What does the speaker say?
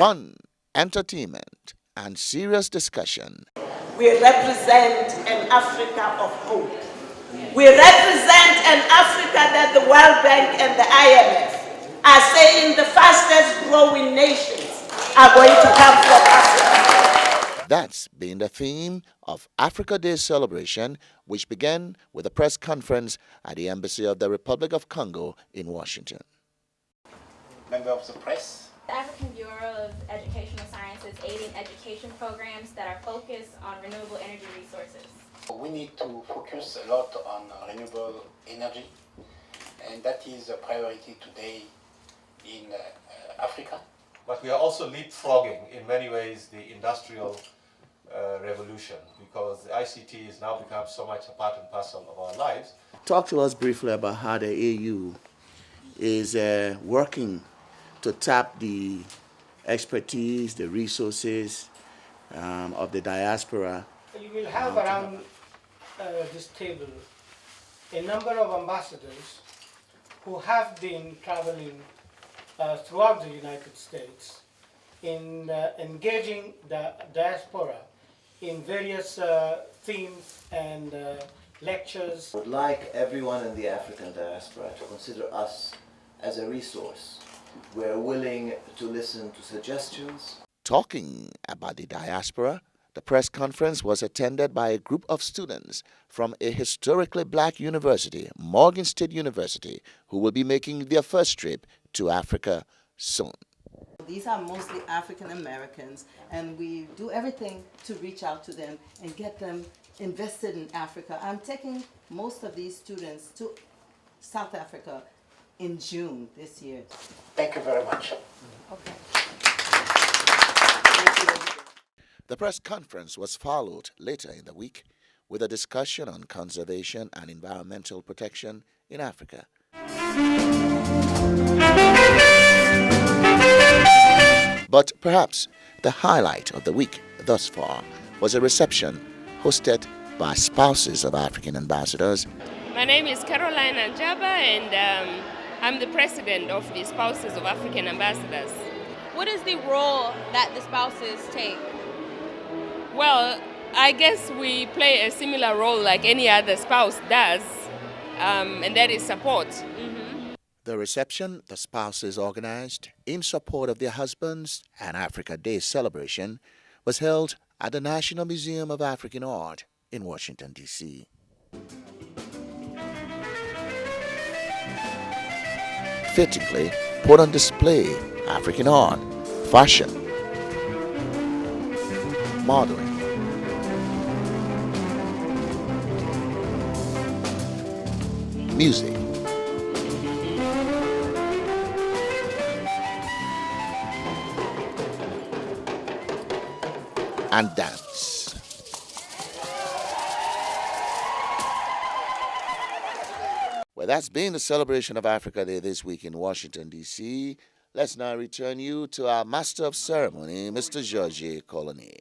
fun, entertainment, and serious discussion. We represent an Africa of hope. We represent an Africa that the World Bank and the IMF are saying the fastest growing nations are going to come from Africa. That's been the theme of Africa Day celebration, which began with a press conference at the Embassy of the Republic of Congo in Washington. Member of the press. The African Bureau of Educational Sciences aiding education programs that are focused on renewable energy resources. We need to focus a lot on renewable energy, and that is a priority today in Africa. But we are also leapfrogging in many ways the industrial revolution, because the ICT has now become so much a part and parcel of our lives. Talk to us briefly about how the AU is working to tap the expertise, the resources of the diaspora. You will have around this table a number of ambassadors who have been traveling throughout the United States in engaging the diaspora in various themes and lectures. I would like everyone in the African diaspora to consider us as a resource. We're willing to listen to suggestions. Talking about the diaspora, the press conference was attended by a group of students from a historically black university, Morgan State University, who will be making their first trip to Africa soon. These are mostly African Americans, and we do everything to reach out to them and get them invested in Africa. I'm taking most of these students to South Africa in June this year. Thank you very much. Okay. The press conference was followed later in the week with a discussion on conservation and environmental protection in Africa. But perhaps the highlight of the week thus far was a reception hosted by spouses of African ambassadors. My name is Caroline Anjaba, and I'm the president of the Spouses of African Ambassadors. What is the role that the spouses take? Well, I guess we play a similar role like any other spouse does, and that is support. The reception the spouses organized in support of their husbands and Africa Day celebration was held at the National Museum of African Art in Washington, D.C. Fittingly put on display African art, fashion, modeling, music, and dance. Well, that's been the celebration of Africa Day this week in Washington, D.C. Let's now return you to our Master of Ceremony, Mr. Georges Colony.